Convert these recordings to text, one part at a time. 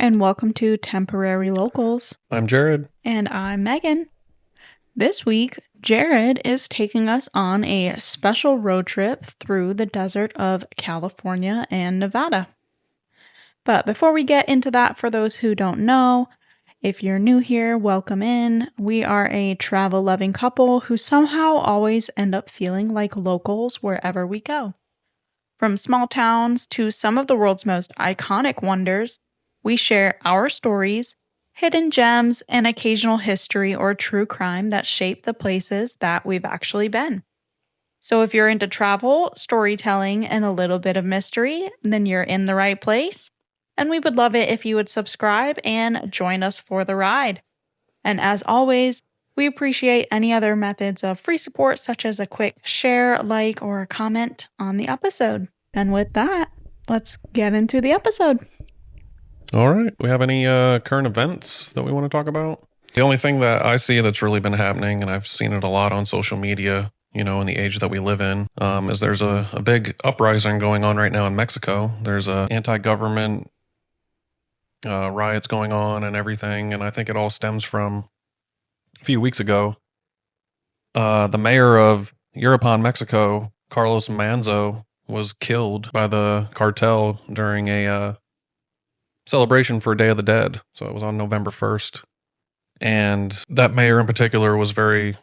and welcome to Temporary Locals. I'm Jared. And I'm Megan. This week, Jared is taking us on a special road trip through the desert of California and Nevada. But before we get into that, for those who don't know, if you're new here, welcome in. We are a travel-loving couple who somehow always end up feeling like locals wherever we go. From small towns to some of the world's most iconic wonders, we share our stories, hidden gems, and occasional history or true crime that shape the places that we've actually been. So if you're into travel, storytelling, and a little bit of mystery, then you're in the right place. And we would love it if you would subscribe and join us for the ride. And as always, we appreciate any other methods of free support, such as a quick share, like, or a comment on the episode. And with that, let's get into the episode. All right. We have any current events that we want to talk about? The only thing that I see that's really been happening, and I've seen it a lot on social media, in the age that we live in, is there's a big uprising going on right now in Mexico. There's anti-government riots going on and everything, and I think it all stems from a few weeks ago. The mayor of Uruapan, Mexico, Carlos Manzo, was killed by the cartel during a celebration for Day of the Dead. So it was on November 1st. And that mayor in particular was very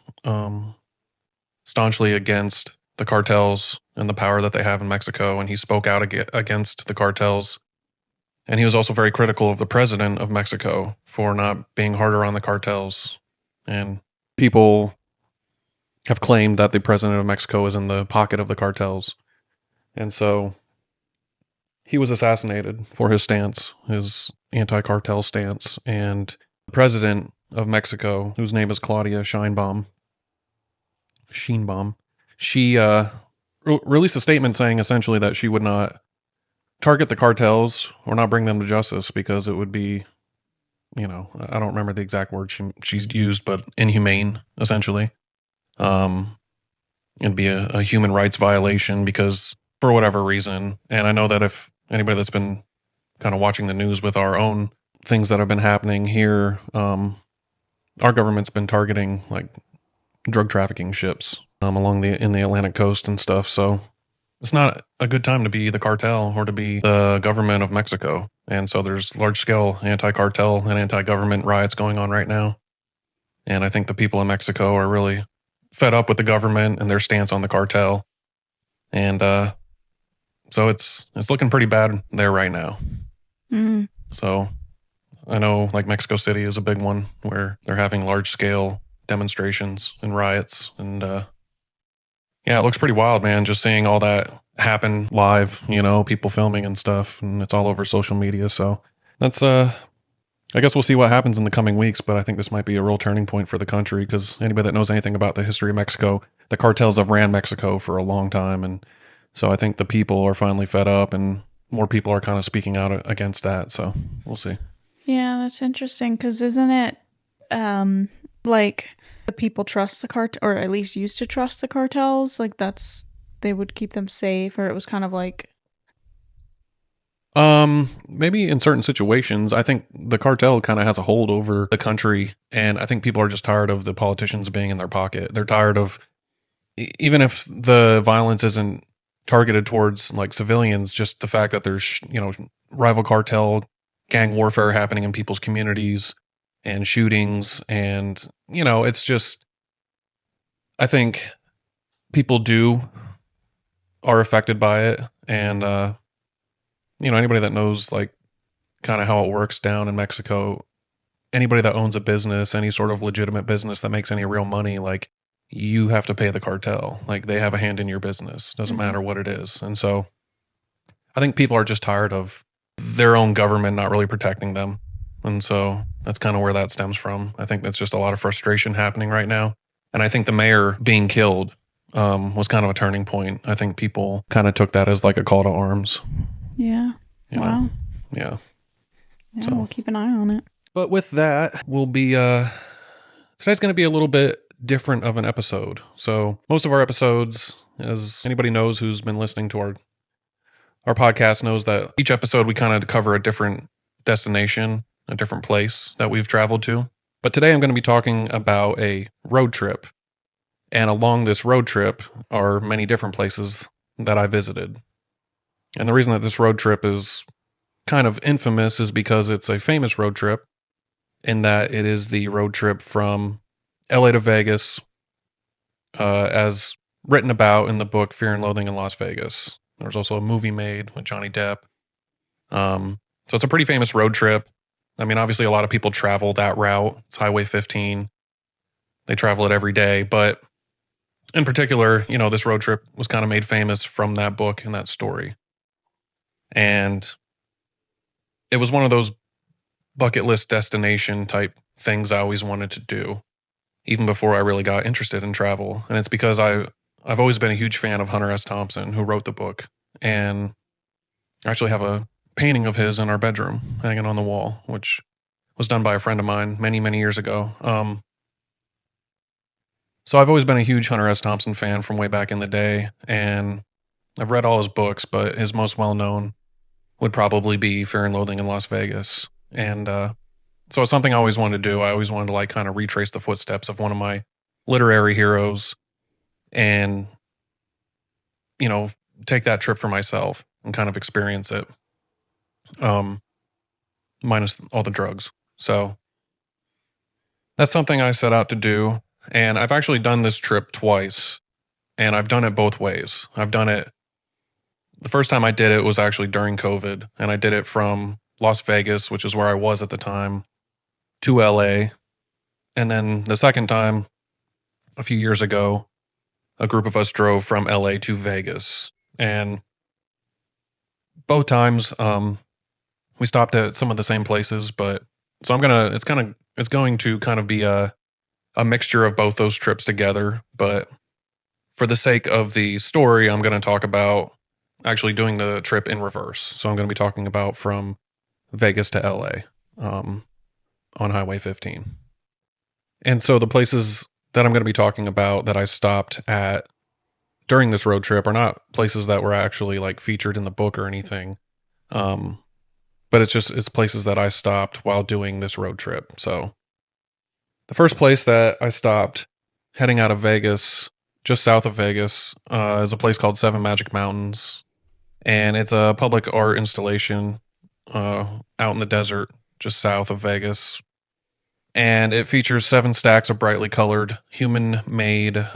staunchly against the cartels and the power that they have in Mexico. And he spoke out against the cartels. And he was also very critical of the president of Mexico for not being harder on the cartels. And people have claimed that the president of Mexico is in the pocket of the cartels. And so he was assassinated for his stance, his anti-cartel stance. And the president of Mexico, whose name is Claudia Sheinbaum, she released a statement saying essentially that she would not target the cartels or not bring them to justice because it would be, I don't remember the exact word she's used, but inhumane, essentially. It'd be a human rights violation because for whatever reason. And I know that if anybody that's been kind of watching the news with our own things that have been happening here, our government's been targeting like drug trafficking ships along in the Atlantic coast and stuff. So it's not a good time to be the cartel or to be the government of Mexico. And so there's large scale anti-cartel and anti-government riots going on right now. And I think the people in Mexico are really fed up with the government and their stance on the cartel. And so it's looking pretty bad there right now. Mm. So I know like Mexico City is a big one where they're having large scale demonstrations and riots. And yeah, it looks pretty wild, man, just seeing all that happen live, people filming and stuff. And it's all over social media. So that's, I guess we'll see what happens in the coming weeks. But I think this might be a real turning point for the country because anybody that knows anything about the history of Mexico, the cartels have ran Mexico for a long time. And so I think the people are finally fed up and more people are kind of speaking out against that. So we'll see. Yeah, that's interesting because isn't it like the people trust the cartel, or at least used to trust the cartels? Like they would keep them safe, or it was kind of like... Maybe in certain situations, I think the cartel kind of has a hold over the country. And I think people are just tired of the politicians being in their pocket. They're tired of, even if the violence isn't targeted towards like civilians, just the fact that there's, rival cartel gang warfare happening in people's communities and shootings. And, it's just, I think people are affected by it. And, anybody that knows like kind of how it works down in Mexico, anybody that owns a business, any sort of legitimate business that makes any real money, like you have to pay the cartel. Like they have a hand in your business. Doesn't matter what it is. And so I think people are just tired of their own government not really protecting them. And so that's kind of where that stems from. I think that's just a lot of frustration happening right now. And I think the mayor being killed was kind of a turning point. I think people kind of took that as like a call to arms. Yeah. Wow. Yeah. Yeah, so we'll keep an eye on it. But with that, we'll be today's going to be a little bit different of an episode. So most of our episodes, as anybody knows who's been listening to our podcast knows that each episode we kind of cover a different destination, a different place that we've traveled to. But today I'm going to be talking about a road trip. And along this road trip are many different places that I visited. And the reason that this road trip is kind of infamous is because it's a famous road trip in that it is the road trip from LA to Vegas, as written about in the book Fear and Loathing in Las Vegas. There's also a movie made with Johnny Depp. So it's a pretty famous road trip. I mean, obviously, a lot of people travel that route. It's Highway 15. They travel it every day. But in particular, this road trip was kind of made famous from that book and that story. And it was one of those bucket list destination type things I always wanted to do, even before I really got interested in travel. And it's because I've always been a huge fan of Hunter S. Thompson, who wrote the book. And I actually have a painting of his in our bedroom hanging on the wall, which was done by a friend of mine many, many years ago. So I've always been a huge Hunter S. Thompson fan from way back in the day, and I've read all his books, but his most well-known would probably be Fear and Loathing in Las Vegas. And so it's something I always wanted to do. I always wanted to kind of retrace the footsteps of one of my literary heroes and, take that trip for myself and kind of experience it. Minus all the drugs. So that's something I set out to do. And I've actually done this trip twice, and I've done it both ways. I've done it. The first time I did it was actually during COVID, and I did it from Las Vegas, which is where I was at the time, to LA. And then the second time, a few years ago, a group of us drove from LA to Vegas. And both times, we stopped at some of the same places, but so it's going to kind of be a mixture of both those trips together. But for the sake of the story, I'm going to talk about actually doing the trip in reverse. So I'm going to be talking about from Vegas to LA, on Highway 15. And so the places that I'm going to be talking about that I stopped at during this road trip are not places that were actually featured in the book or anything. But it's places that I stopped while doing this road trip. So the first place that I stopped heading out of Vegas, just south of Vegas, is a place called Seven Magic Mountains. And it's a public art installation out in the desert just south of Vegas. And it features 7 stacks of brightly colored human-made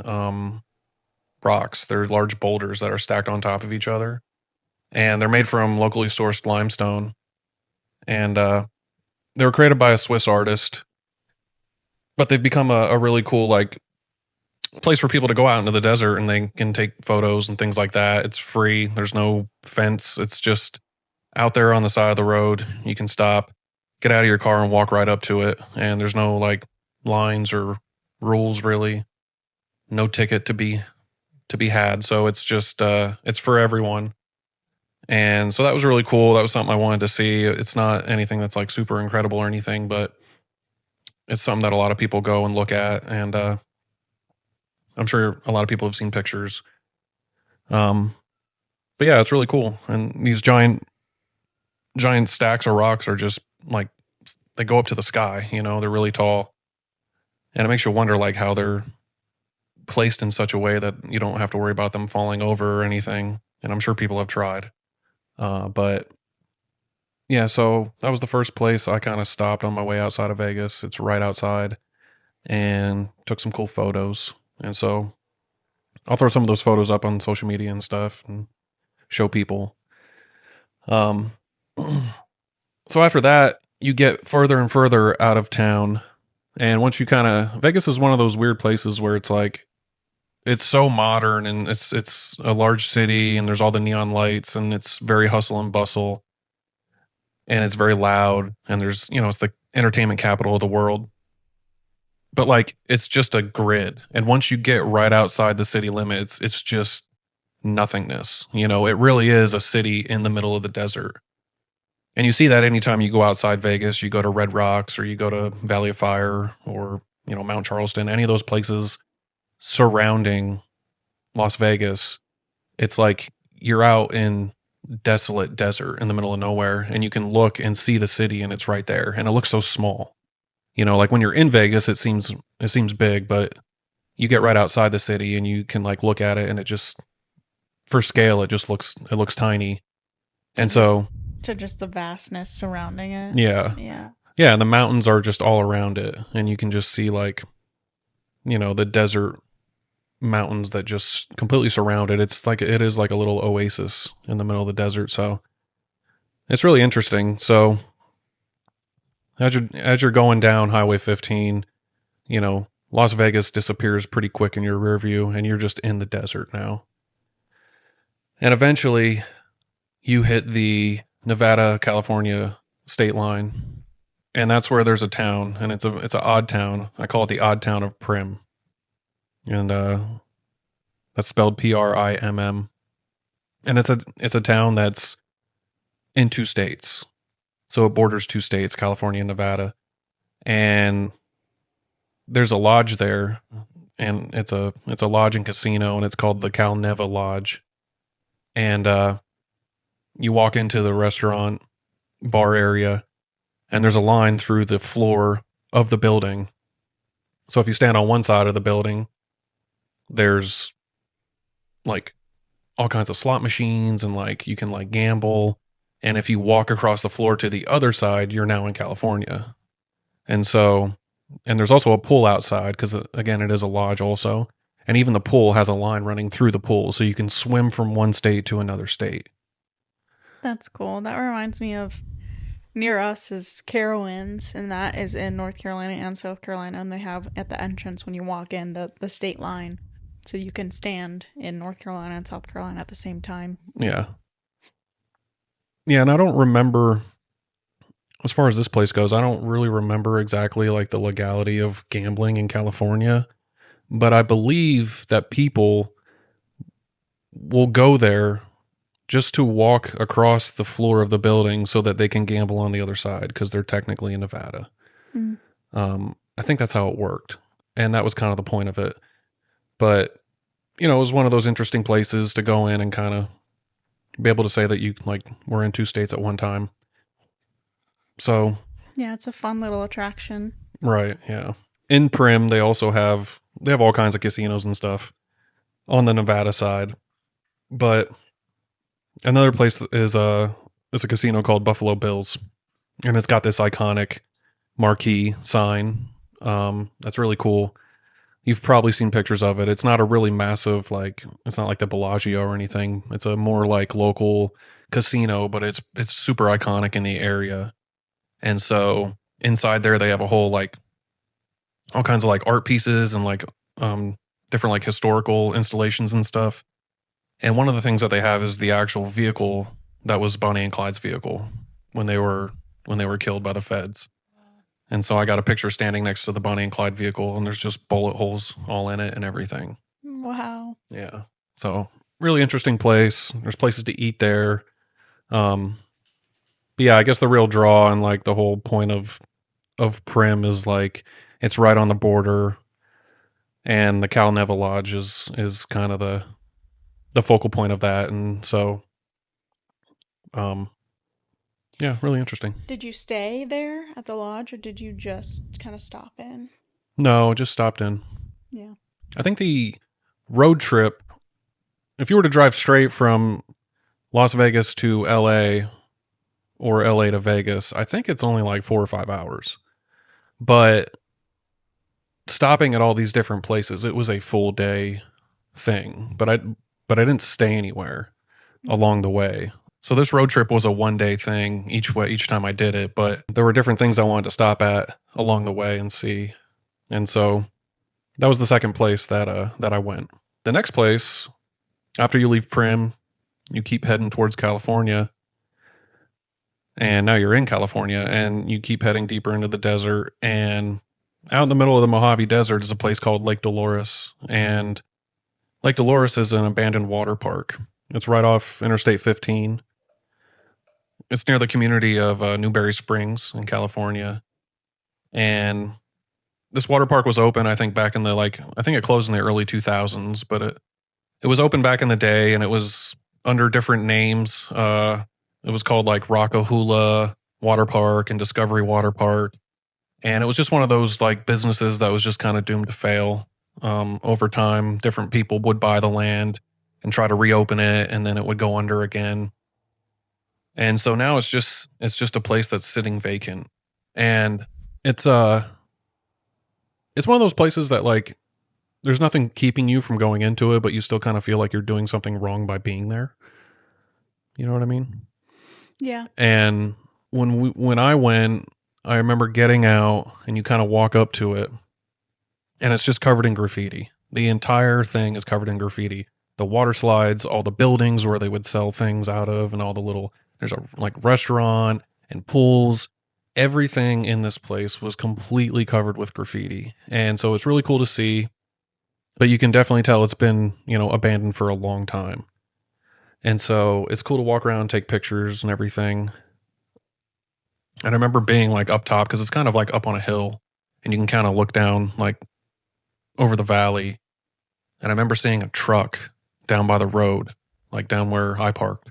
rocks. They're large boulders that are stacked on top of each other. And they're made from locally sourced limestone. And they were created by a Swiss artist, but they've become a really cool place for people to go out into the desert, and they can take photos and things like that. It's free. There's no fence. It's just out there on the side of the road. You can stop, get out of your car, and walk right up to it. And there's no lines or rules really. No ticket to be had. So it's just it's for everyone. And so that was really cool. That was something I wanted to see. It's not anything that's super incredible or anything, but it's something that a lot of people go and look at. And I'm sure a lot of people have seen pictures. But yeah, it's really cool. And these giant stacks of rocks are just they go up to the sky, they're really tall. And it makes you wonder how they're placed in such a way that you don't have to worry about them falling over or anything. And I'm sure people have tried. But yeah, so that was the first place I kind of stopped on my way outside of Vegas. It's right outside, and took some cool photos. And so I'll throw some of those photos up on social media and stuff and show people. So after that, you get further and further out of town. And once you Vegas is one of those weird places where it's it's so modern, and it's a large city, and there's all the neon lights, and it's very hustle and bustle, and it's very loud, and there's it's the entertainment capital of the world. But it's just a grid, and once you get right outside the city limits, it's just nothingness. It really is a city in the middle of the desert. And you see that anytime you go outside Vegas. You go to Red Rocks, or you go to Valley of Fire, or Mount Charleston, any of those places surrounding Las Vegas. It's you're out in desolate desert in the middle of nowhere, and you can look and see the city, and it's right there, and it looks so small. Like when you're in Vegas, it seems big, but you get right outside the city, and you can like look at it, and it just, for scale, it looks tiny. To And just so, to just the vastness surrounding it. yeah, Yeah. yeah, and the mountains are just all around it, and you can just see like the desert mountains that just completely surround it. It is like a little oasis in the middle of the desert. So it's really interesting. So as you're going down Highway 15, Las Vegas disappears pretty quick in your rear view, and you're just in the desert now. And eventually, you hit the Nevada California state line, and that's where there's a town, and it's an odd town. I call it the Odd Town of Primm, and that's spelled Primm. And it's a town that's in two states, so it borders two states, California and Nevada, and there's a lodge there, and it's a lodge and casino, and it's called the Cal Neva Lodge. And you walk into the restaurant bar area, and there's a line through the floor of the building. So if you stand on one side of the building, there's like all kinds of slot machines, and like you can like gamble. And if you walk across the floor to the other side, you're now in California. And there's also a pool outside because, again, it is a lodge also. And even the pool has a line running through the pool, so you can swim from one state to another state. That's cool. That reminds me of near us is Carowinds, and that is in North Carolina and South Carolina. And they have at the entrance when you walk in the state line. So you can stand in North Carolina and South Carolina at the same time. Yeah. Yeah, and I don't remember, as far as this place goes, I don't really remember exactly like the legality of gambling in California, but I believe that people will go there just to walk across the floor of the building so that they can gamble on the other side because they're technically in Nevada. Mm. I think that's how it worked, and that was kind of the point of it. But it was one of those interesting places to go in and kind of be able to say that you like were in two states at one time. So yeah, it's a fun little attraction. Right, yeah. In Primm, they have all kinds of casinos and stuff on the Nevada side. But another place is a casino called Buffalo Bills, and it's got this iconic marquee sign. That's really cool. You've probably seen pictures of it. It's not a really massive, like, it's not like the Bellagio or anything. It's a more like local casino, but it's super iconic in the area. And so inside there, they have a whole like all kinds of like art pieces and like different like historical installations and stuff. And one of the things that they have is the actual vehicle that was Bonnie and Clyde's vehicle when they were killed by the feds. And so I got a picture standing next to the Bonnie and Clyde vehicle, and there's just bullet holes all in it and everything. Wow. Yeah. So really interesting place. There's places to eat there. But yeah, I guess the real draw and like the whole point of Primm is like it's right on the border, and the Cal Neva Lodge is kind of the focal point of that. And so yeah, really interesting. Did you stay there at the lodge, or did you just kind of stop in? No, just stopped in. Yeah. I think the road trip, if you were to drive straight from Las Vegas to LA or LA to Vegas, I think it's only like 4 or 5 hours. But stopping at all these different places, it was a full day thing. But I didn't stay anywhere along the way. So this road trip was a 1 day thing each time I did it, but there were different things I wanted to stop at along the way and see. And so that was the second place that I went. The next place, after you leave Primm, you keep heading towards California. And now you're in California, and you keep heading deeper into the desert. And out in the middle of the Mojave Desert is a place called Lake Dolores. And Lake Dolores is an abandoned water park. It's right off Interstate 15. It's near the community of Newberry Springs in California. And this water park was open, I think, back in I think it closed in the early 2000s, but it was open back in the day, and it was under different names. It was called like Rockahula Water Park and Discovery Water Park. And it was just one of those like businesses that was just kind of doomed to fail. Over time, different people would buy the land and try to reopen it, and then it would go under again. And so now it's just a place that's sitting vacant. And it's it's one of those places that like there's nothing keeping you from going into it, but you still kind of feel like you're doing something wrong by being there. You know what I mean? Yeah. And when I went, I remember getting out and you kind of walk up to it and it's just covered in graffiti. The entire thing is covered in graffiti. The water slides, all the buildings where they would sell things out of, and all the little, there's a like restaurant and pools. Everything in this place was completely covered with graffiti. And so it's really cool to see, but you can definitely tell it's been, abandoned for a long time. And so it's cool to walk around, take pictures and everything. And I remember being like up top because it's kind of like up on a hill and you can kind of look down like over the valley. And I remember seeing a truck down by the road, like down where I parked.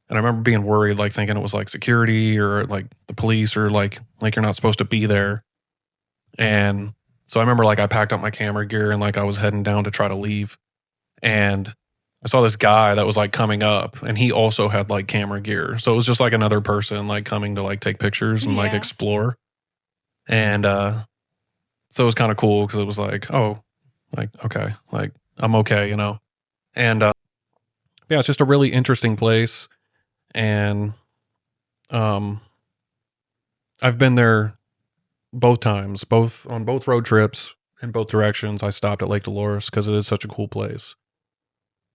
And I remember being worried, like thinking it was like security or like the police or like you're not supposed to be there. And so I remember like I packed up my camera gear and like I was heading down to try to leave. And I saw this guy that was like coming up and he also had like camera gear. So it was just like another person like coming to like take pictures and like Yeah. explore. And so it was kind of cool because it was like, oh, like, okay, like I'm okay, And yeah, it's just a really interesting place. And I've been there both times, both on both road trips in both directions. I stopped at Lake Dolores because it is such a cool place.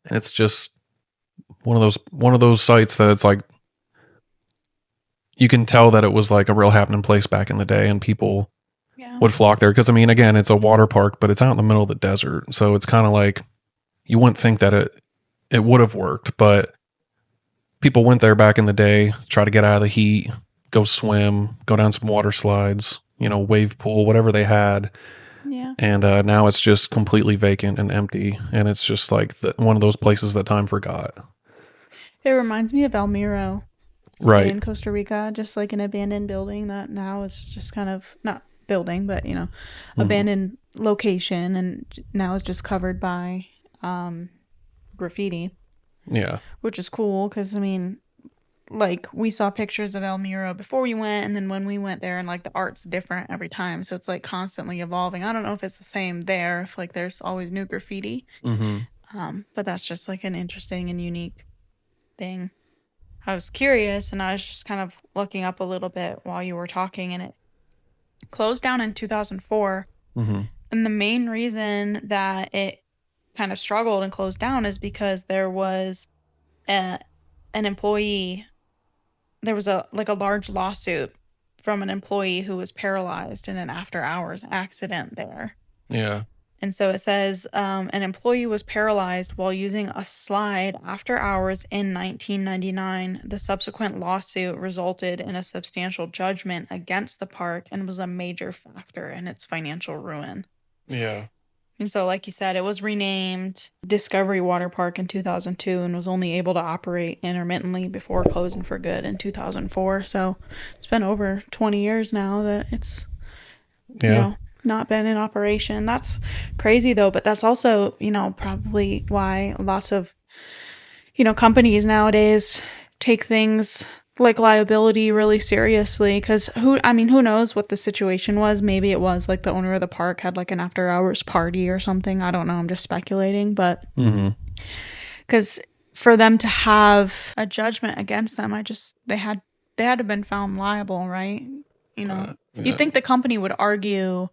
And it's just one of those sites that it's like you can tell that it was like a real happening place back in the day and people would flock there because I mean again it's a water park but it's out in the middle of the desert, so it's kind of like you wouldn't think that it would have worked, but people went there back in the day, try to get out of the heat, go swim, go down some water slides, wave pool, whatever they had. Yeah. And now it's just completely vacant and empty, and it's just like one of those places that time forgot. It reminds me of El Miro Right. in Costa Rica, just like an abandoned building that now is just kind of not building, but abandoned location, and now is just covered by graffiti. Yeah. Which is cool because I mean, like we saw pictures of El Miro before we went, and then when we went there, and like the art's different every time, so it's like constantly evolving. I don't know if it's the same there, if like there's always new graffiti, but that's just like an interesting and unique thing. I was curious and I was just kind of looking up a little bit while you were talking, and it closed down in 2004. And the main reason that it kind of struggled and closed down is because there was an employee, there was a large lawsuit from an employee who was paralyzed in an after hours accident there. Yeah. And so it says an employee was paralyzed while using a slide after hours in 1999. The subsequent lawsuit resulted in a substantial judgment against the park and was a major factor in its financial ruin. Yeah. And so, like you said, it was renamed Discovery Water Park in 2002 and was only able to operate intermittently before closing for good in 2004. So it's been over 20 years now that it's, not been in operation. That's crazy though, but that's also, probably why lots of, companies nowadays take things like liability really seriously, because who knows what the situation was. Maybe it was like the owner of the park had like an after hours party or something. I don't know. I'm just speculating, but because for them to have a judgment against them, they had to have been found liable, right? You'd think the company would argue,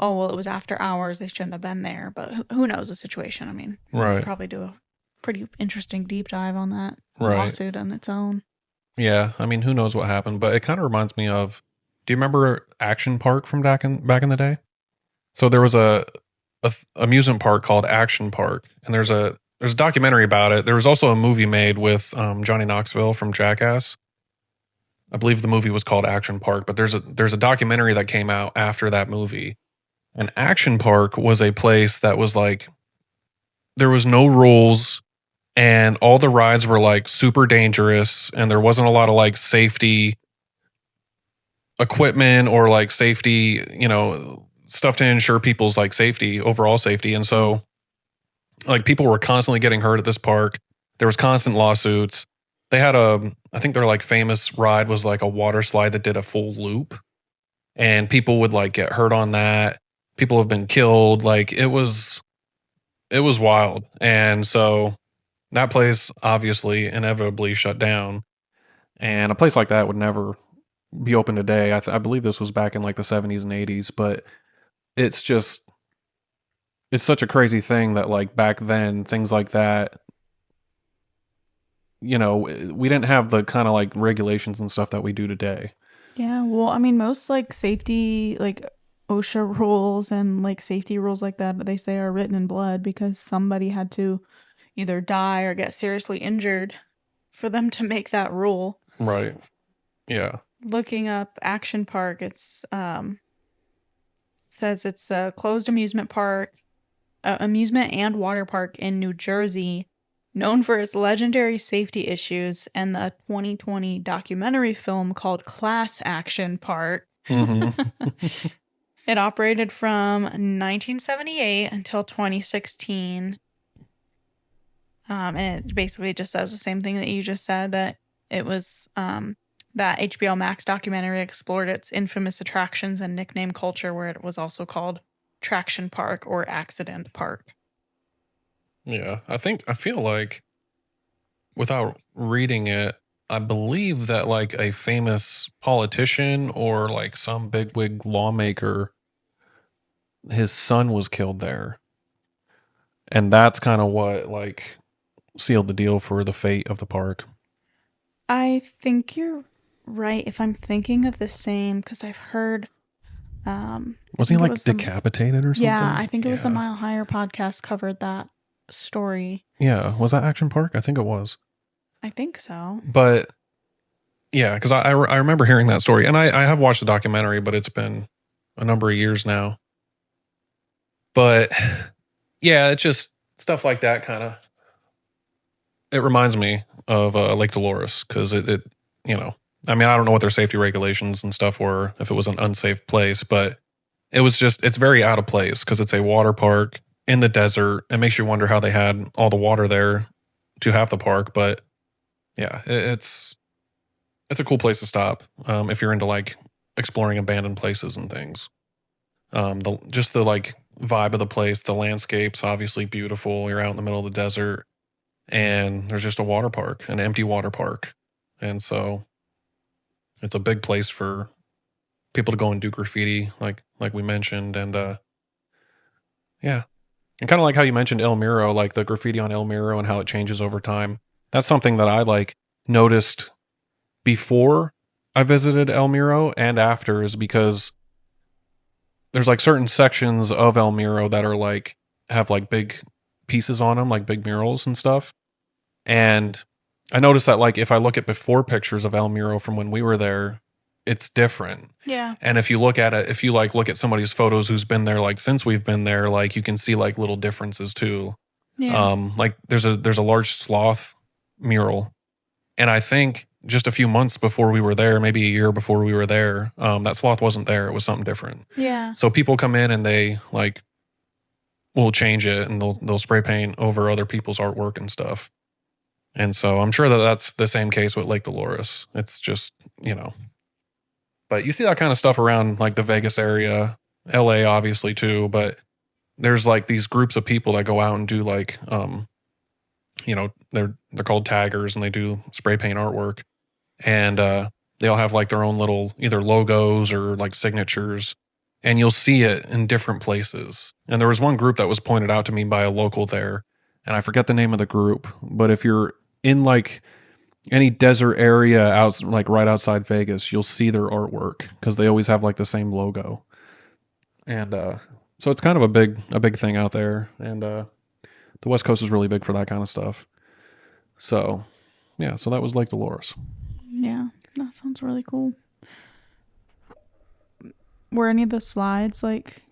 oh, well, it was after hours, they shouldn't have been there. But who knows the situation? I mean, we'll probably do a pretty interesting deep dive on that lawsuit on its own. Yeah, I mean, who knows what happened, but it kind of reminds me of, do you remember Action Park from back in the day? So there was a amusement park called Action Park, and there's a documentary about it. There was also a movie made with Johnny Knoxville from Jackass. I believe the movie was called Action Park, but there's a documentary that came out after that movie. And Action Park was a place that was like, there was no rules. and all the rides were like super dangerous, and there wasn't a lot of like safety equipment or like safety, stuff to ensure people's like safety, overall safety. And so like people were constantly getting hurt at this park. There was constant lawsuits. They had I think their like famous ride was like a water slide that did a full loop, and people would like get hurt on that. People have been killed. Like it was wild. And so that place obviously inevitably shut down. And a place like that would never be open today. I believe this was back in like the 70s and 80s, but it's just it's such a crazy thing that like back then things like that, we didn't have the kind of like regulations and stuff that we do today. Yeah, well, I mean, most like safety, like OSHA rules and like safety rules like that, they say are written in blood because somebody had to either die or get seriously injured for them to make that rule. Right. Yeah. Looking up Action Park, it's says it's a closed amusement park, amusement and water park in New Jersey, known for its legendary safety issues and the 2020 documentary film called Class Action Park. Mm-hmm. It operated from 1978 until 2016. And it basically just does the same thing that you just said, that it was that HBO Max documentary explored its infamous attractions and nickname culture, where it was also called Traction Park or Accident Park. Yeah. I feel like without reading it, I believe that like a famous politician or like some bigwig lawmaker, his son was killed there. And that's kind of what like sealed the deal for the fate of the park. I think you're right if I'm thinking of the same, because I've heard. Was he like decapitated or something? Yeah, I think it was the Mile Higher podcast covered that story. Yeah, was that Action Park? I think it was. I think so. But yeah, because I remember hearing that story, and I have watched the documentary, but it's been a number of years now. But yeah, it's just stuff like that kind of. It reminds me of Lake Dolores because I mean, I don't know what their safety regulations and stuff were if it was an unsafe place, but it's very out of place because it's a water park in the desert. It makes you wonder how they had all the water there to have the park. But yeah, it's a cool place to stop if you're into like exploring abandoned places and things. The like vibe of the place, the landscape's obviously beautiful. You're out in the middle of the desert, and there's just a water park, an empty water park, and so it's a big place for people to go and do graffiti, like we mentioned, and yeah, and kind of like how you mentioned El Miro, like the graffiti on El Miro and how it changes over time. That's something that I like noticed before I visited El Miro and after, is because there's like certain sections of El Miro that are like have like big pieces on them, like big murals and stuff. And I noticed that like if I look at before pictures of El Miro from when we were there, it's different. Yeah. And if you look at it, if you like look at somebody's photos who's been there like since we've been there, like you can see like little differences too. Yeah. Like there's a large sloth mural, and I think just a few months before we were there, maybe a year before we were there, that sloth wasn't there. It was something different. Yeah. So people come in and they like will change it, and they'll spray paint over other people's artwork and stuff. And so I'm sure that that's the same case with Lake Dolores. It's just, but you see that kind of stuff around like the Vegas area, LA obviously too, but there's like these groups of people that go out and do like they're called taggers, and they do spray paint artwork, and they'll have like their own little either logos or like signatures, and you'll see it in different places. And there was one group that was pointed out to me by a local there, and I forget the name of the group, but if you're in like any desert area out like right outside Vegas, you'll see their artwork because they always have like the same logo. And so it's kind of a big thing out there, and the West Coast is really big for that kind of stuff. So yeah, so that was Lake Dolores. Yeah, that sounds really cool. Were any of the slides like,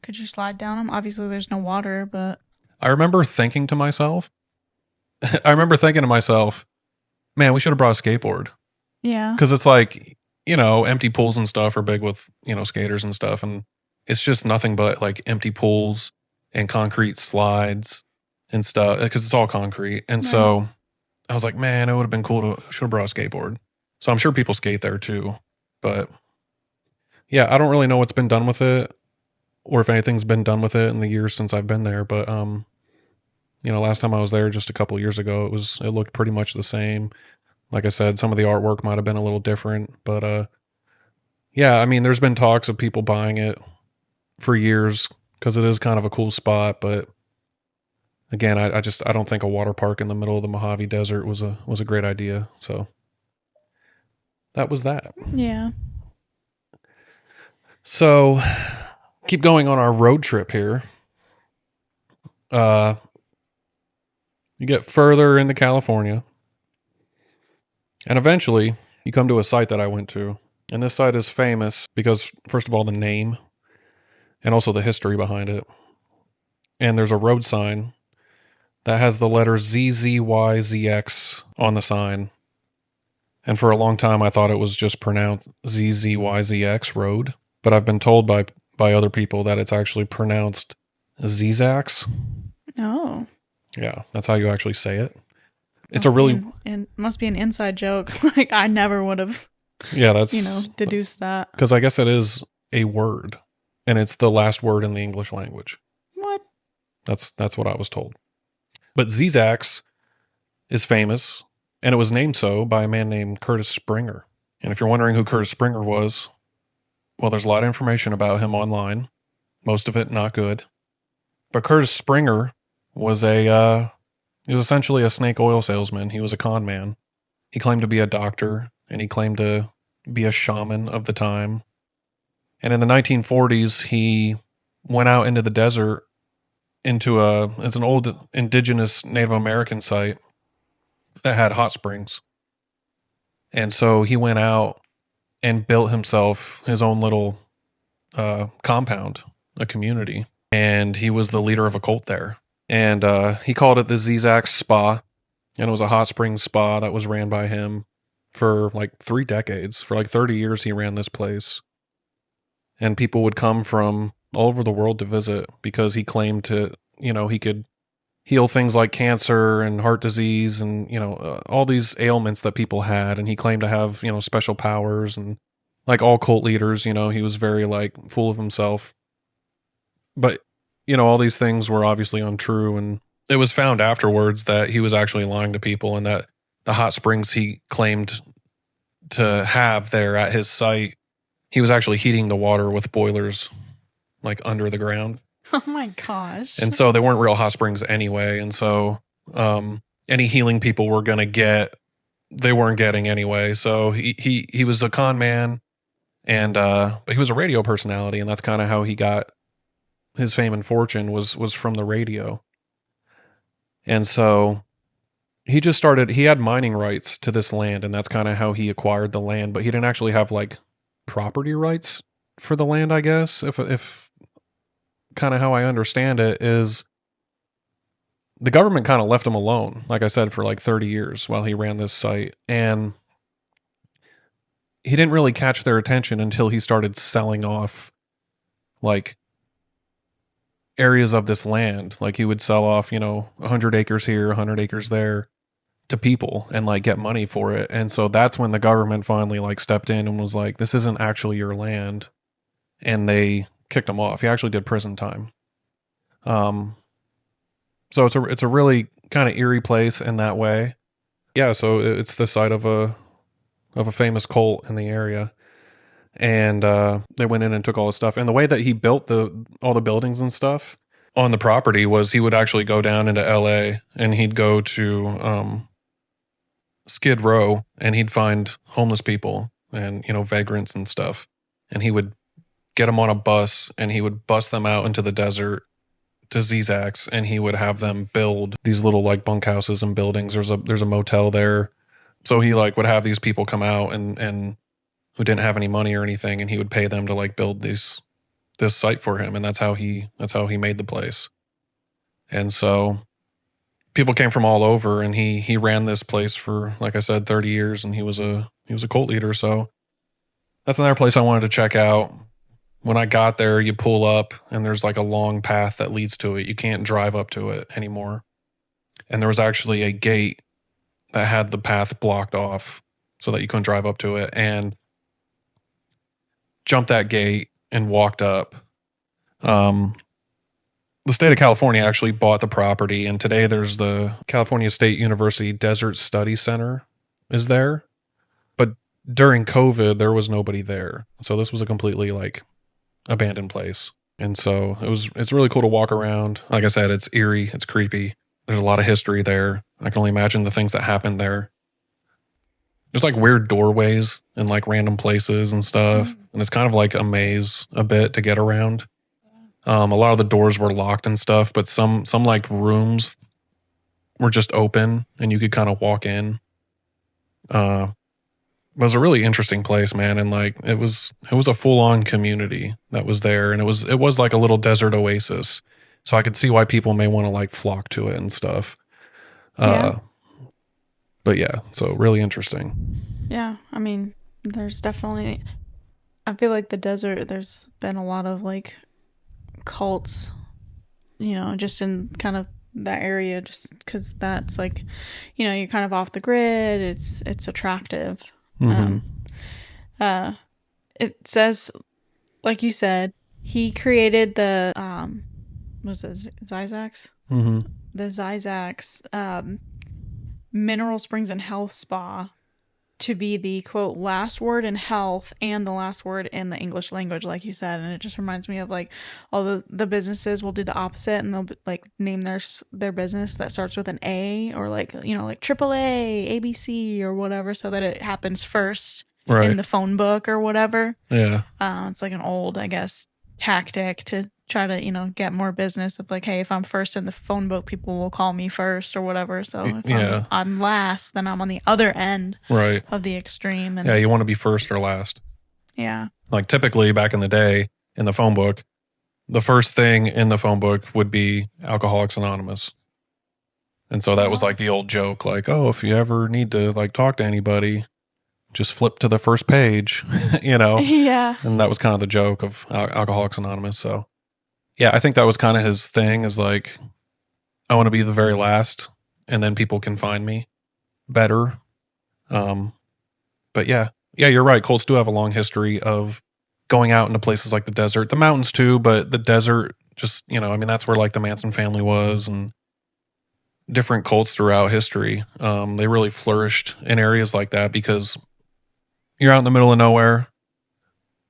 could you slide down them? Obviously there's no water, but I remember thinking to myself, I remember thinking to myself, man, we should have brought a skateboard. Yeah. Because it's like, empty pools and stuff are big with, skaters and stuff. And it's just nothing but like empty pools and concrete slides and stuff because it's all concrete. And Right. so I was like, man, it would have been cool to should have brought a skateboard. So I'm sure people skate there too. But yeah, I don't really know what's been done with it or if anything's been done with it in the years since I've been there. But, last time I was there just a couple years ago, it looked pretty much the same. Like I said, some of the artwork might have been a little different, but yeah, I mean, there's been talks of people buying it for years because it is kind of a cool spot. But again, I don't think a water park in the middle of the Mojave Desert was a great idea. So that was that. Yeah. So keep going on our road trip here. You get further into California, and eventually you come to a site that I went to. And this site is famous because, first of all, the name and also the history behind it. And there's a road sign that has the letters ZZYZX on the sign. And for a long time, I thought it was just pronounced ZZYZX Road. But I've been told by other people that it's actually pronounced Zizax. Oh. Yeah, that's how you actually say it. It's must be an inside joke. Like I never would have, yeah, that's deduced that. Because I guess it is a word, and it's the last word in the English language. What? That's what I was told. But Zizax is famous, and it was named so by a man named Curtis Springer. And if you're wondering who Curtis Springer was, well, there's a lot of information about him online. Most of it not good. But Curtis Springer was he was essentially a snake oil salesman. He was a con man. He claimed to be a doctor, and he claimed to be a shaman of the time. And in the 1940s, he went out into the desert it's an old indigenous Native American site that had hot springs. And so he went out and built himself his own little compound, a community. And he was the leader of a cult there. And he called it the Zizax Spa. And it was a hot springs spa that was ran by him for like 3 decades. For like 30 years, he ran this place. And people would come from all over the world to visit because he claimed to, he could heal things like cancer and heart disease and, all these ailments that people had. And he claimed to have, special powers. And like all cult leaders, he was very like full of himself. But, all these things were obviously untrue. And it was found afterwards that he was actually lying to people and that the hot springs he claimed to have there at his site, he was actually heating the water with boilers like under the ground. Oh my gosh. And so they weren't real hot springs anyway. And so any healing people were going to get, they weren't getting anyway. So he was a con man and but he was a radio personality, and that's kind of how he got his fame and fortune was from the radio. And so he had mining rights to this land, and that's kind of how he acquired the land, but he didn't actually have like property rights for the land, I guess. If kind of how I understand it is the government kind of left him alone, like I said, for like 30 years while he ran this site. And he didn't really catch their attention until he started selling off like areas of this land. Like he would sell off, 100 acres here, 100 acres there to people and like get money for it. And so that's when the government finally like stepped in and was like, this isn't actually your land. And they kicked him off. He actually did prison time. So it's a really kind of eerie place in that way. Yeah, so it's the site of a famous cult in the area. And they went in and took all the stuff. And the way that he built all the buildings and stuff on the property was he would actually go down into LA and he'd go to Skid Row and he'd find homeless people and, vagrants and stuff. And he would get them on a bus and he would bus them out into the desert to Zizax, and he would have them build these little like bunkhouses and buildings. There's a motel there. So he like would have these people come out and who didn't have any money or anything, and he would pay them to like build this site for him, and that's how he made the place. And so people came from all over, and he ran this place for, like I said, 30 years, and he was a cult leader. So that's another place I wanted to check out. When I got there, you pull up and there's like a long path that leads to it. You can't drive up to it anymore. And there was actually a gate that had the path blocked off so that you couldn't drive up to it, and jumped that gate and walked up. The state of California actually bought the property, and today there's the California State University Desert Study Center is there. But during COVID, there was nobody there. So this was a completely like abandoned place. And so it's really cool to walk around. Like I said, it's eerie, it's creepy. There's a lot of history there. I can only imagine the things that happened there. There's like weird doorways in like random places and stuff. And it's kind of like a maze a bit to get around. A lot of the doors were locked and stuff, but some like rooms were just open and you could kind of walk in. It was a really interesting place, man. And like it was a full on community that was there, and it was like a little desert oasis. So I could see why people may want to like flock to it and stuff. Yeah. But yeah, so really interesting. Yeah, I mean, there's definitely, I feel like the desert, there's been a lot of like cults, just in kind of that area, just because that's like, you're kind of off the grid. It's attractive. Mm-hmm. It says, like you said, he created the was it Zyzax? Mm-hmm. The Zyzax Mineral Springs and Health Spa to be the quote last word in health and the last word in the English language, like you said. And it just reminds me of like all the businesses will do the opposite, and they'll like name their business that starts with an A, or like like AAA, ABC, or whatever, so that it happens first in the phone book or whatever. Yeah. It's like an old, I guess, tactic to try to get more business of like, hey, if I'm first in the phone book, people will call me first or whatever. So if I'm last, then I'm on the other end of the extreme. And you want to be first or last. Yeah. Like typically back in the day in the phone book, the first thing in the phone book would be Alcoholics Anonymous. And so that was like the old joke, like, oh, if you ever need to like talk to anybody, just flip to the first page, Yeah. And that was kind of the joke of Alcoholics Anonymous. So yeah, I think that was kind of his thing, is like, I want to be the very last, and then people can find me better. But yeah, you're right. Cults do have a long history of going out into places like the desert, the mountains too, but the desert just, that's where like the Manson family was, and different cults throughout history. They really flourished in areas like that because you're out in the middle of nowhere.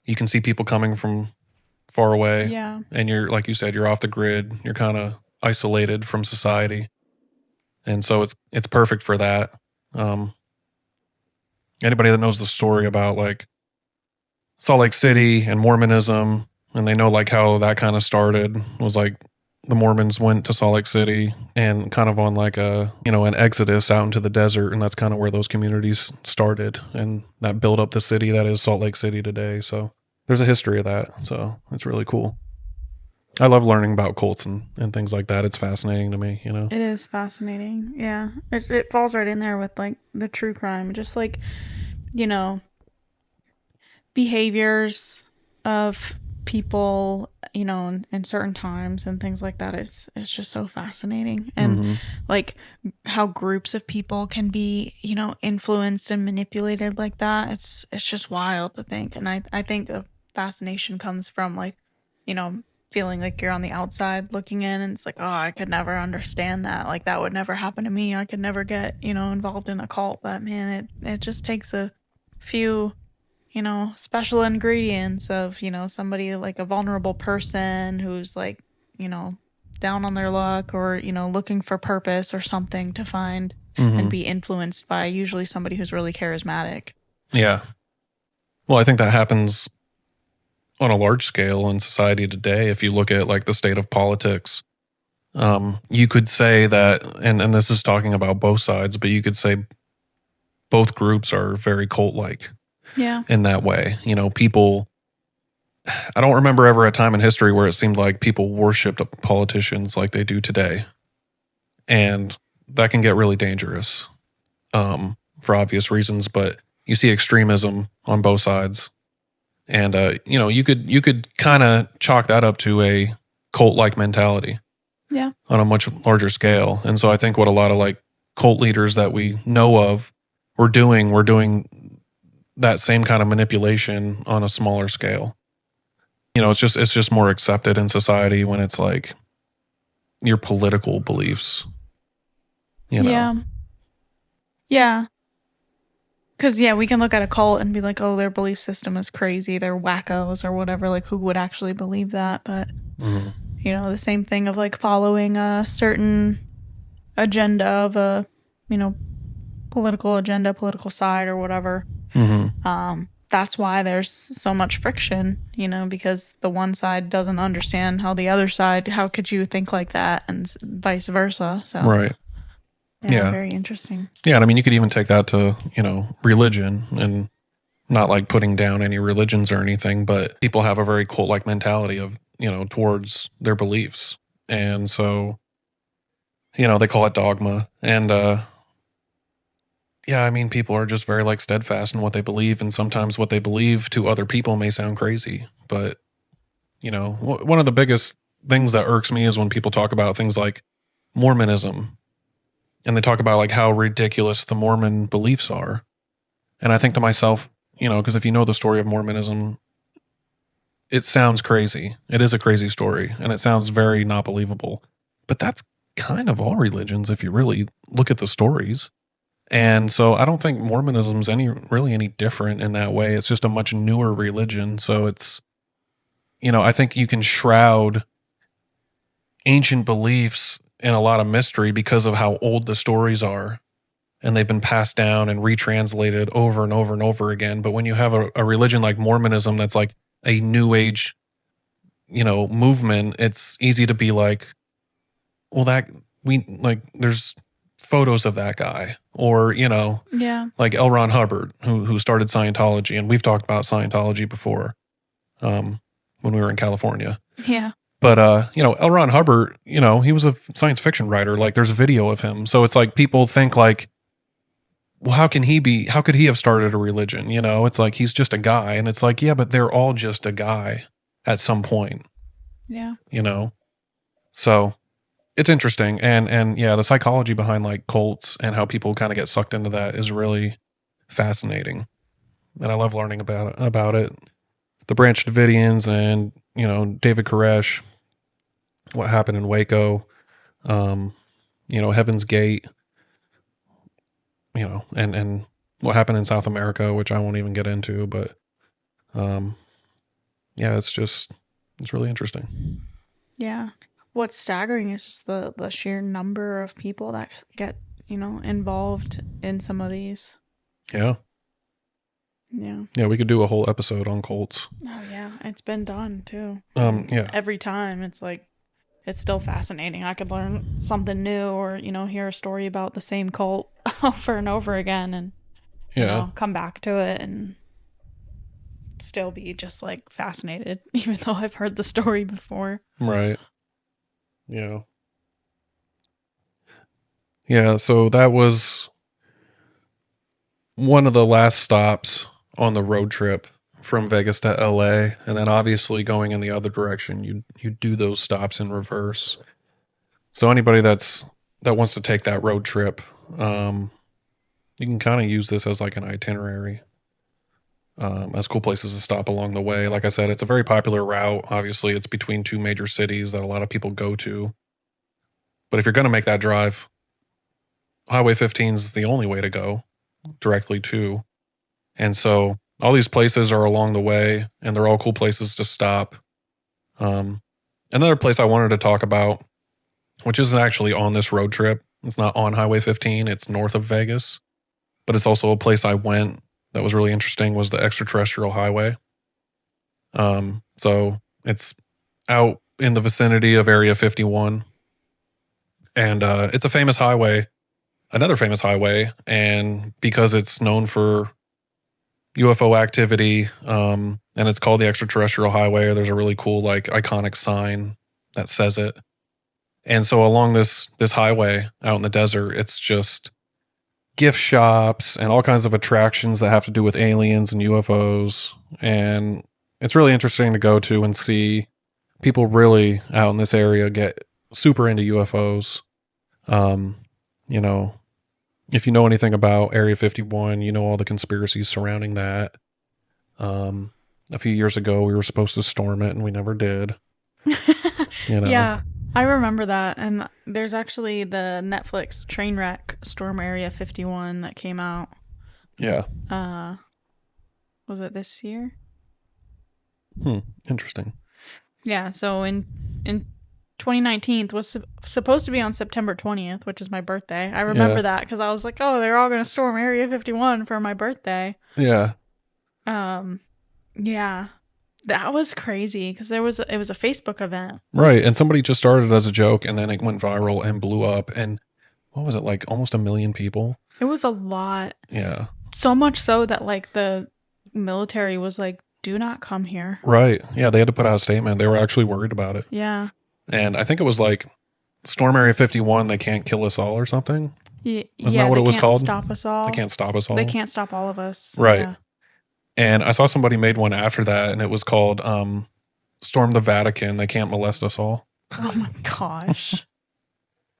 You can see people coming from far away. Yeah. And you're, like you said, you're off the grid. You're kind of isolated from society. And so it's perfect for that. Anybody that knows the story about like Salt Lake City and Mormonism, and they know like how that kind of started, was like the Mormons went to Salt Lake City and kind of on like an exodus out into the desert. And that's kind of where those communities started, and that built up the city that is Salt Lake City today. So there's a history of that. So it's really cool. I love learning about cults and things like that. It's fascinating to me, It is fascinating. Yeah. It falls right in there with like the true crime, just like, behaviors of people, in certain times and things like that. It's just so fascinating. And like how groups of people can be, influenced and manipulated like that. It's just wild to think. And I think the fascination comes from like, feeling like you're on the outside looking in, and it's like, oh, I could never understand that. Like that would never happen to me. I could never get, involved in a cult. But man, it just takes a few, special ingredients of, somebody like a vulnerable person who's like, down on their luck, or, looking for purpose or something to find and be influenced by usually somebody who's really charismatic. Yeah. Well, I think that happens on a large scale in society today. If you look at like the state of politics, you could say that, and this is talking about both sides, but you could say both groups are very cult-like. Yeah. In that way, people, I don't remember ever a time in history where it seemed like people worshipped politicians like they do today. And that can get really dangerous, for obvious reasons. But you see extremism on both sides, and you could kind of chalk that up to a cult like mentality. Yeah. On a much larger scale. And so I think what a lot of like cult leaders that we know of we're doing that same kind of manipulation on a smaller scale. It's just more accepted in society when it's like your political beliefs. Yeah. Yeah. Because, we can look at a cult and be like, oh, their belief system is crazy. They're wackos or whatever. Like, who would actually believe that? But, the same thing of like following a certain agenda of a, political agenda, political side or whatever. That's why there's so much friction, because the one side doesn't understand how the other side, how could you think like that, and vice versa. So, right. Yeah. Very interesting. Yeah. And I mean, you could even take that to, religion, and not like putting down any religions or anything, but people have a very cult like mentality of, towards their beliefs. And so, they call it dogma. And, I mean, people are just very like steadfast in what they believe. And sometimes what they believe to other people may sound crazy. But, one of the biggest things that irks me is when people talk about things like Mormonism, and they talk about like how ridiculous the Mormon beliefs are. And I think to myself, because if you know the story of Mormonism, it sounds crazy. It is a crazy story, and it sounds very not believable. But that's kind of all religions if you really look at the stories. And so I don't think Mormonism's any different in that way. It's just a much newer religion. So it's, I think you can shroud ancient beliefs in a lot of mystery because of how old the stories are. And they've been passed down and retranslated over and over and over again. But when you have a religion like Mormonism that's like a new age, movement, it's easy to be like, well, there's photos of that guy, or, like L. Ron Hubbard, who started Scientology. And we've talked about Scientology before, when we were in California. Yeah. But, L. Ron Hubbard, he was a science fiction writer. Like, there's a video of him. So it's like people think like, well, how could he have started a religion? It's like, he's just a guy. And it's like, yeah, but they're all just a guy at some point. Yeah. So it's interesting. And yeah, the psychology behind like cults and how people kind of get sucked into that is really fascinating. And I love learning about it. The Branch Davidians and, David Koresh, what happened in Waco, Heaven's Gate, and what happened in South America, which I won't even get into, but, it's really interesting. Yeah. What's staggering is just the sheer number of people that get, involved in some of these. Yeah. Yeah. Yeah, we could do a whole episode on cults. Oh yeah, it's been done too. Yeah. Every time it's like, it's still fascinating. I could learn something new, or hear a story about the same cult over and over again, and come back to it and still be just like fascinated, even though I've heard the story before. Right. Yeah. Yeah, so that was one of the last stops on the road trip from Vegas to LA. And then obviously going in the other direction, you do those stops in reverse. So anybody that wants to take that road trip, you can kind of use this as like an itinerary, as cool places to stop along the way. Like I said, it's a very popular route. Obviously, it's between two major cities that a lot of people go to. But if you're going to make that drive, Highway 15 is the only way to go directly to. And so all these places are along the way, and they're all cool places to stop. Another place I wanted to talk about, which isn't actually on this road trip, it's not on Highway 15, it's north of Vegas, but it's also a place I went that was really interesting, was the Extraterrestrial Highway. So it's out in the vicinity of Area 51. And it's a famous highway, another famous highway, and because it's known for UFO activity, and it's called the Extraterrestrial Highway, there's a really cool, like, iconic sign that says it. And so along this highway out in the desert, it's just gift shops and all kinds of attractions that have to do with aliens and UFOs. And it's really interesting to go to and see people really out in this area get super into UFOs. Um, you know, if you know anything about Area 51, you know all the conspiracies surrounding that. A few years ago, we were supposed to storm it, and we never did. You know, Yeah, I remember that. And there's actually the Netflix train wreck Storm Area 51 that came out. yeah. Was it this year? Interesting. Yeah, so in 2019 was supposed to be on September 20th, which is my birthday. I remember that because I was like, oh, they're all going to storm Area 51 for my birthday. Yeah. Yeah. That was crazy because it was a Facebook event. Right. And somebody just started as a joke, and then it went viral and blew up. And what was it, like almost 1 million people? It was a lot. Yeah. So much so that like the military was like, do not come here. Right. Yeah, they had to put out a statement. They were actually worried about it. Yeah. And I think it was like Storm Area 51, they can't kill us all or something. Isn't that what it was called? They can't stop us all. They can't stop us all. They can't stop all of us. Right. Yeah. And I saw somebody made one after that, and it was called Storm the Vatican. They can't molest us all. Oh my gosh.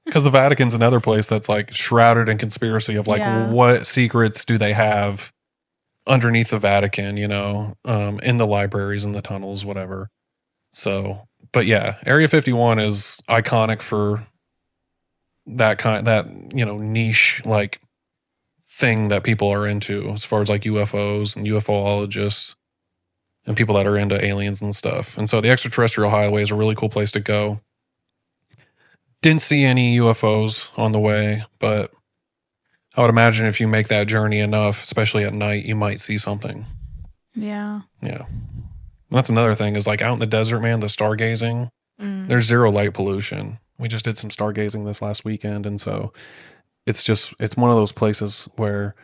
Because the Vatican's another place that's like shrouded in conspiracy of like, what secrets do they have underneath the Vatican, you know, in the libraries, in the tunnels, whatever. So, but yeah, Area 51 is iconic for that, you know, niche like thing that people are into as far as like UFOs and UFOologists and people that are into aliens and stuff. And so the Extraterrestrial Highway is a really cool place to go. Didn't see any UFOs on the way, but I would imagine if you make that journey enough, especially at night, you might see something. Yeah. Yeah. And that's another thing is like out in the desert, man, the stargazing, there's zero light pollution. We just did some stargazing this last weekend. And so it's one of those places where,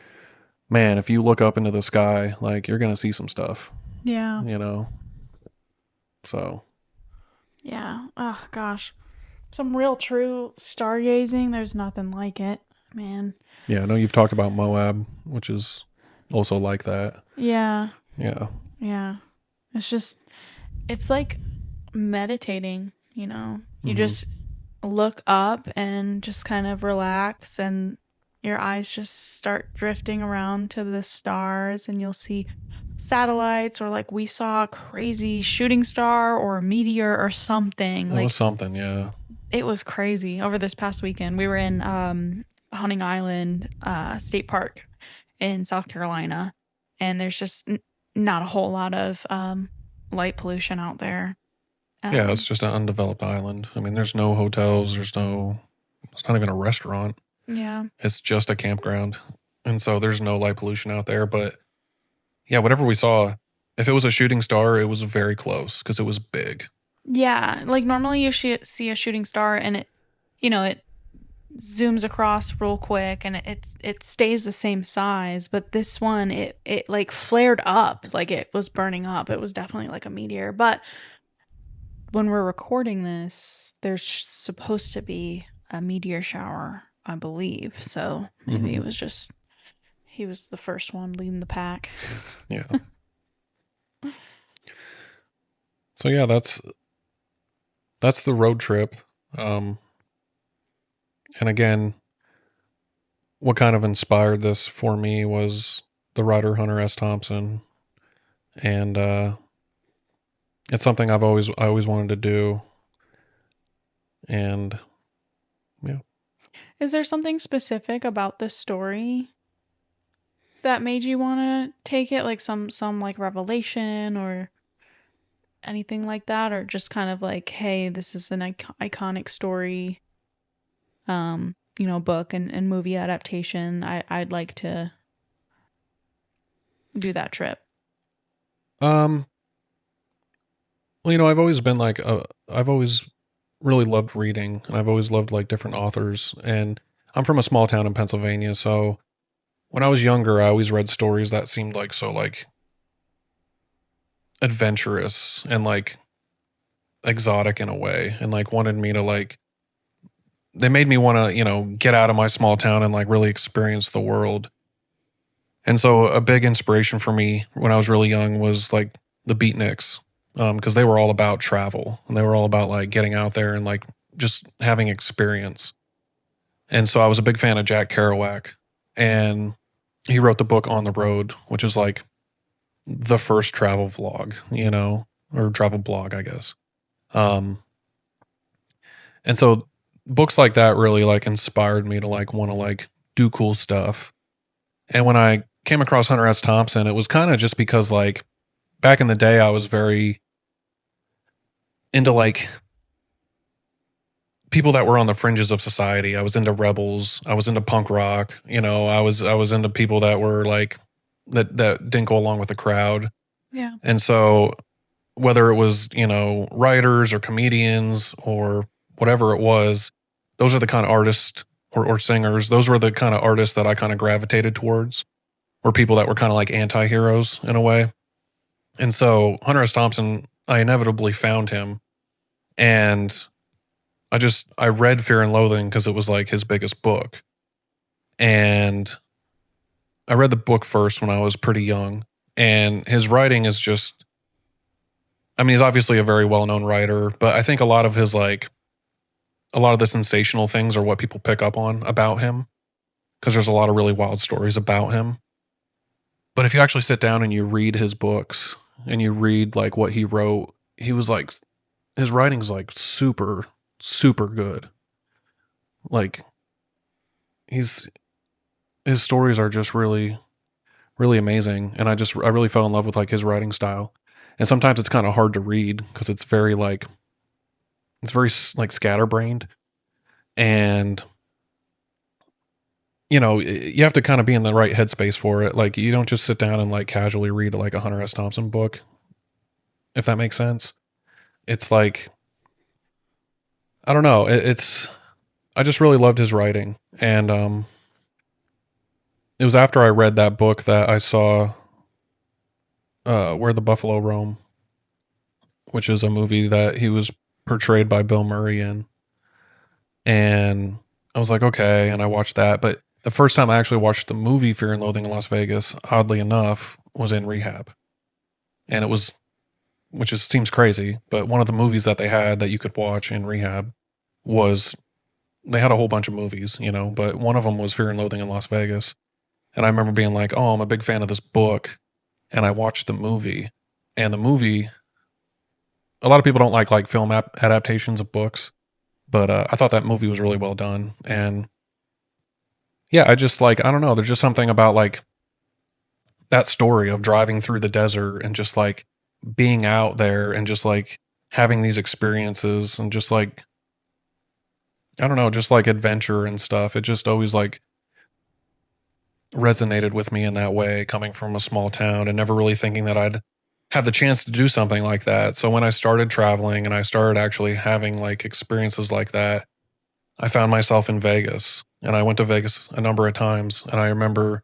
man, if you look up into the sky, like you're going to see some stuff. Yeah. You know? So. Yeah. Oh, gosh. Some real true stargazing. There's nothing like it, man. Yeah, I know you've talked about Moab, which is also like that. Yeah. Yeah. Yeah. It's like meditating, you know? You just look up and just kind of relax, and your eyes just start drifting around to the stars, and you'll see satellites, or like we saw a crazy shooting star or a meteor or something. It was something, yeah. It was crazy. Over this past weekend, we were in Hunting Island State Park in South Carolina, and there's just not a whole lot of light pollution out there. Yeah, it's just an undeveloped island. I mean, there's no hotels. It's not even a restaurant. Yeah. It's just a campground. And so there's no light pollution out there. But yeah, whatever we saw, if it was a shooting star, it was very close because it was big. Yeah. Like normally you see a shooting star and it, you know, it zooms across real quick and it stays the same size. But this one, it like flared up, like it was burning up. It was definitely like a meteor. But when we're recording this, there's supposed to be a meteor shower, I believe. So maybe it was just, he was the first one leading the pack. Yeah. So yeah, that's the road trip. And again, what kind of inspired this for me was the writer Hunter S. Thompson. And it's something I always wanted to do. And yeah. Is there something specific about this story that made you want to take it, like some like revelation or anything like that, or just kind of like, hey, this is an iconic story, you know, book and movie adaptation. I'd like to do that trip. Well, you know, I've always been like, I've always really loved reading, and I've always loved like different authors. And I'm from a small town in Pennsylvania, so when I was younger, I always read stories that seemed like so like adventurous and like exotic in a way, and like wanted me to like they made me want to, get out of my small town and like really experience the world. And so a big inspiration for me when I was really young was like the Beatniks, because they were all about travel and they were all about like getting out there and like just having experience. And so I was a big fan of Jack Kerouac, and he wrote the book On the Road, which is like the first travel vlog, or travel blog, I guess. Um, and so books like that really like inspired me to like want to like do cool stuff. And when I came across Hunter S. Thompson, it was kind of just because like back in the day I was very into like people that were on the fringes of society. I was into rebels. I was into punk rock. I was into people that were like that didn't go along with the crowd. Yeah. And so whether it was, writers or comedians or whatever it was, those are the kind of artists or singers. Those were the kind of artists that I kind of gravitated towards, were people that were kind of like anti-heroes in a way. And so Hunter S. Thompson, I inevitably found him, and I read Fear and Loathing because it was like his biggest book. And I read the book first when I was pretty young, and his writing is just, I mean, he's obviously a very well-known writer, but I think a lot of the sensational things are what people pick up on about him, because there's a lot of really wild stories about him. But if you actually sit down and you read his books and you read like what he wrote, he was like, his writing's like super, super good. Like his stories are just really, really amazing. And I really fell in love with like his writing style. And sometimes it's kind of hard to read because it's very like scatterbrained, and you have to kind of be in the right headspace for it. Like you don't just sit down and like casually read like a Hunter S. Thompson book, if that makes sense. It's like, I don't know. I just really loved his writing. And it was after I read that book that I saw Where the Buffalo Roam, which is a movie that he was portrayed by Bill Murray in. And I was like, okay. And I watched that. But the first time I actually watched the movie Fear and Loathing in Las Vegas, oddly enough, was in rehab. And it was, which is seems crazy, but one of the movies that they had that you could watch in rehab was, they had a whole bunch of movies, but one of them was Fear and Loathing in Las Vegas. And I remember being like, oh, I'm a big fan of this book. And I watched the movie. And the movie, a lot of people don't like film adaptations of books, but I thought that movie was really well done. And yeah, I just like, I don't know, there's just something about like that story of driving through the desert and just like being out there and just like having these experiences and just like, I don't know, just like adventure and stuff. It just always like resonated with me in that way, coming from a small town and never really thinking that I'd have the chance to do something like that. So when I started traveling and I started actually having like experiences like that, I found myself in Vegas, and I went to Vegas a number of times. And I remember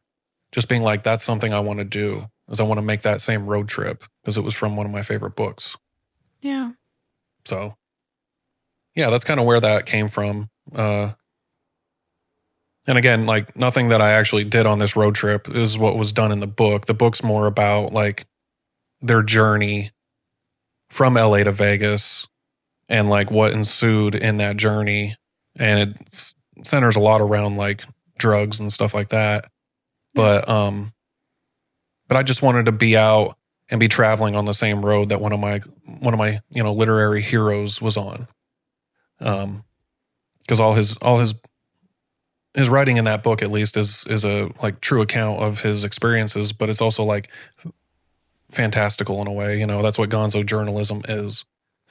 just being like, that's something I want to do, is I want to make that same road trip, because it was from one of my favorite books. Yeah. So yeah, that's kind of where that came from. And again, like nothing that I actually did on this road trip is what was done in the book. The book's more about like their journey from LA to Vegas and like what ensued in that journey. And it centers a lot around like drugs and stuff like that. But I just wanted to be out and be traveling on the same road that one of my literary heroes was on. Because his writing in that book at least is a like true account of his experiences, but it's also like fantastical in a way. That's what gonzo journalism is.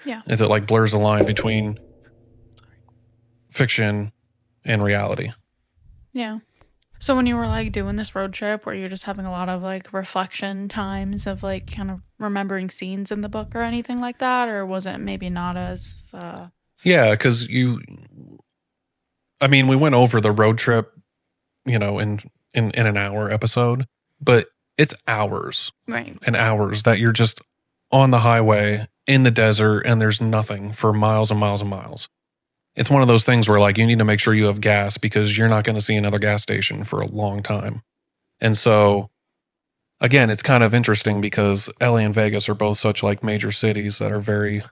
Yeah. Is it like blurs the line between fiction and reality. Yeah. So when you were like doing this road trip, were you just having a lot of like reflection times of like kind of remembering scenes in the book or anything like that? Or was it maybe not as Yeah, because we went over the road trip, in an hour episode, but it's hours right. and hours that you're just on the highway in the desert and there's nothing for miles and miles and miles. it's one of those things where like you need to make sure you have gas because you're not going to see another gas station for a long time. And so again, it's kind of interesting because LA and Vegas are both such like major cities that are very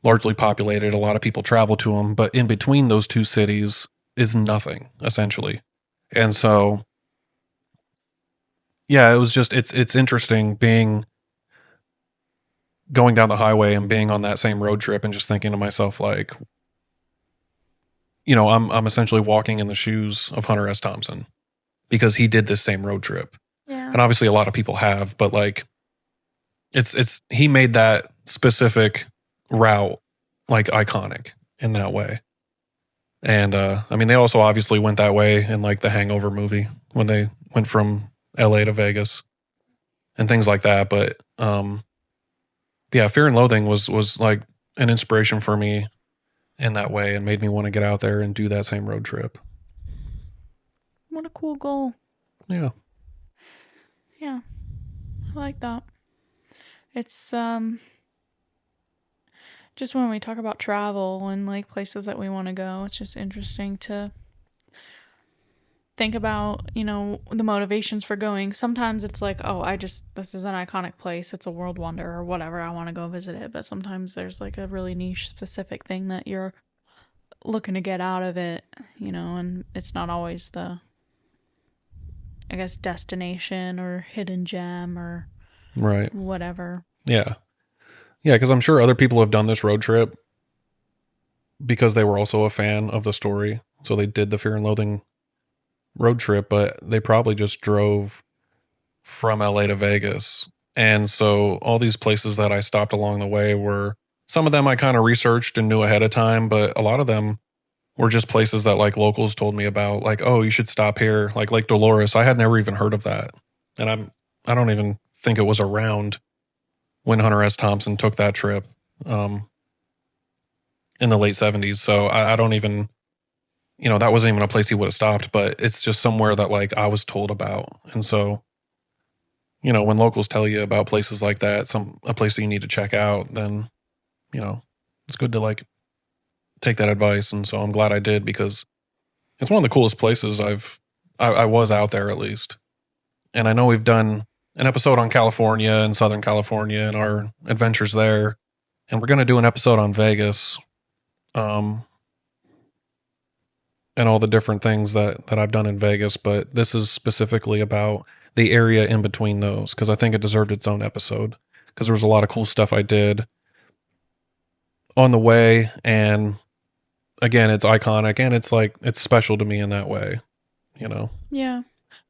largely populated. A lot of people travel to them, but in between those two cities is nothing essentially. And so yeah, it was just it's interesting being going down the highway and being on that same road trip and just thinking to myself like, I'm essentially walking in the shoes of Hunter S. Thompson because he did this same road trip. Yeah. And obviously a lot of people have, but like it's he made that specific route like iconic in that way. And I mean they also obviously went that way in like the Hangover movie when they went from LA to Vegas and things like that. But yeah, Fear and Loathing was like an inspiration for me in that way and made me want to get out there and do that same road trip. What a cool goal. Yeah. Yeah. I like that. It's just when we talk about travel and like places that we want to go, it's just interesting to think about, the motivations for going. Sometimes it's like, oh, this is an iconic place. It's a world wonder or whatever. I want to go visit it. But sometimes there's like a really niche specific thing that you're looking to get out of it, and it's not always the, I guess, destination or hidden gem or Right. whatever. Yeah. Yeah, because I'm sure other people have done this road trip because they were also a fan of the story. So they did the Fear and Loathing road trip, but they probably just drove from LA to Vegas. And so all these places that I stopped along the way were some of them I kind of researched and knew ahead of time, but a lot of them were just places that like locals told me about, like, oh, you should stop here. Like Lake Dolores. I had never even heard of that. And I don't even think it was around when Hunter S. Thompson took that trip in the late 70s. So I don't even, that wasn't even a place he would have stopped, but it's just somewhere that like I was told about. And so, when locals tell you about places like that, a place that you need to check out, then, it's good to like take that advice. And so I'm glad I did because it's one of the coolest places I was out there at least. And I know we've done an episode on California and Southern California and our adventures there. And we're going to do an episode on Vegas. And all the different things that I've done in Vegas, but this is specifically about the area in between those because I think it deserved its own episode because there was a lot of cool stuff I did on the way, and again, it's iconic and it's like it's special to me in that way, Yeah.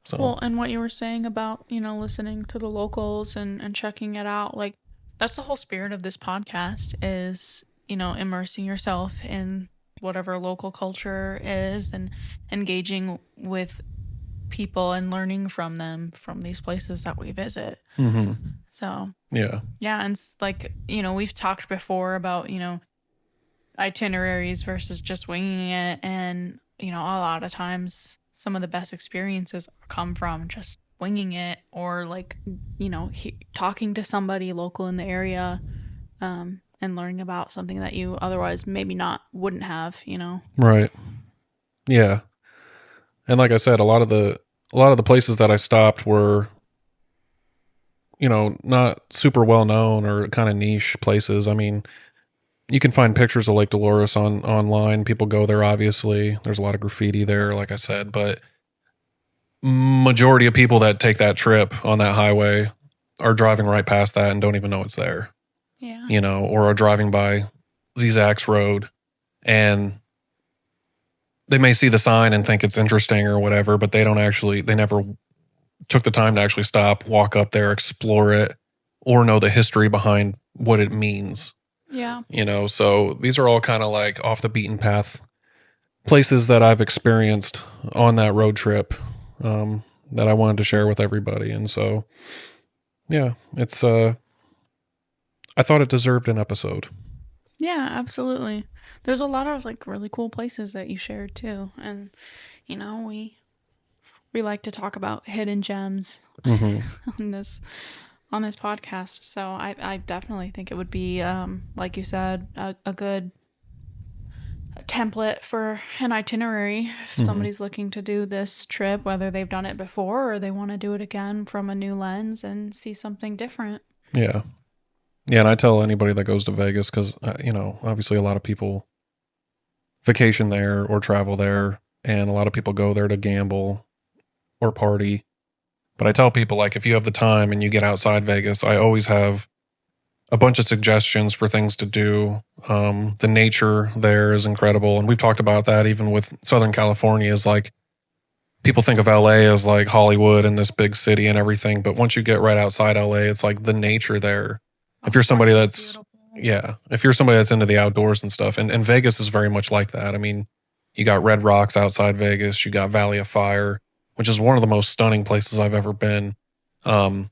So Well, and what you were saying about, listening to the locals and checking it out, like that's the whole spirit of this podcast is, immersing yourself in whatever local culture is and engaging with people and learning from them from these places that we visit. mm-hmm. So, Yeah, and it's like, we've talked before about, itineraries versus just winging it. And, a lot of times some of the best experiences come from just winging it or like, talking to somebody local in the area, and learning about something that you otherwise maybe wouldn't have, right. Yeah. And like I said, a lot of the places that I stopped were, not super well known or kind of niche places. I mean, you can find pictures of Lake Dolores online. People go there, obviously. There's a lot of graffiti there, like I said, but majority of people that take that trip on that highway are driving right past that and don't even know it's there. Yeah. Or are driving by Zizak's Road and they may see the sign and think it's interesting or whatever, but they never took the time to actually stop, walk up there, explore it, or know the history behind what it means. Yeah. So these are all kind of like off the beaten path places that I've experienced on that road trip that I wanted to share with everybody. And so, yeah, it's, I thought it deserved an episode. Yeah, absolutely. There's a lot of like really cool places that you shared too. And, we like to talk about hidden gems Mm-hmm. on this podcast. So I definitely think it would be, like you said, a good template for an itinerary if somebody's looking to do this trip, whether they've done it before or they want to do it again from a new lens and see something different. Yeah. Yeah, and I tell anybody that goes to Vegas because, obviously a lot of people vacation there or travel there, and a lot of people go there to gamble or party. But I tell people, like, if you have the time and you get outside Vegas, I always have a bunch of suggestions for things to do. The nature there is incredible. And we've talked about that even with Southern California, is like people think of LA as like Hollywood and this big city and everything. But once you get right outside LA, it's like the nature there. If you're somebody that's, yeah, if you're somebody that's into the outdoors and stuff, and Vegas is very much like that. I mean, you got Red Rocks outside Vegas, you got Valley of Fire, which is one of the most stunning places I've ever been. And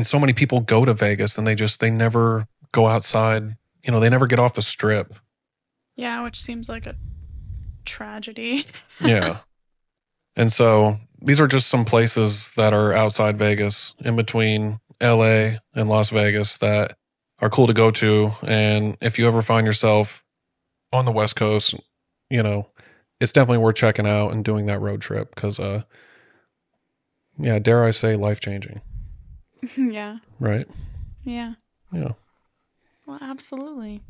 so many people go to Vegas and they never go outside. They never get off the strip. Yeah, which seems like a tragedy. Yeah. And so these are just some places that are outside Vegas, in between LA and Las Vegas, that are cool to go to. And if you ever find yourself on the West Coast, it's definitely worth checking out and doing that road trip because, dare I say, life-changing. Yeah. Right? Yeah. Yeah. Well, absolutely.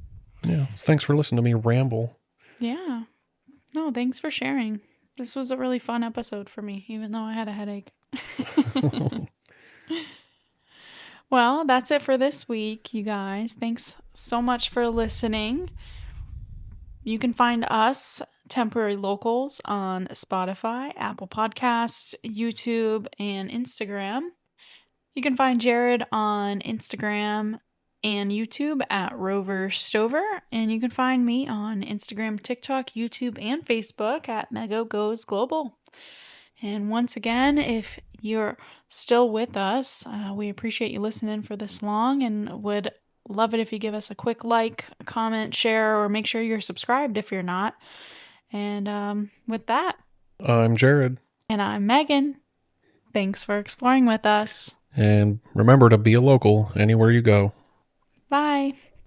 Yeah. Thanks for listening to me ramble. Yeah. No, thanks for sharing. This was a really fun episode for me, even though I had a headache. Well, that's it for this week, you guys. Thanks so much for listening. You can find us, Temporary Locals, on Spotify, Apple Podcasts, YouTube, and Instagram. You can find Jared on Instagram and YouTube at Rover Stover, and you can find me on Instagram, TikTok, YouTube, and Facebook at Mego Goes Global. And once again, if you're still with us, we appreciate you listening for this long and would love it if you give us a quick like, comment, share, or make sure you're subscribed if you're not. And with that, I'm Jared. And I'm Megan. Thanks for exploring with us. And remember to be a local anywhere you go. Bye.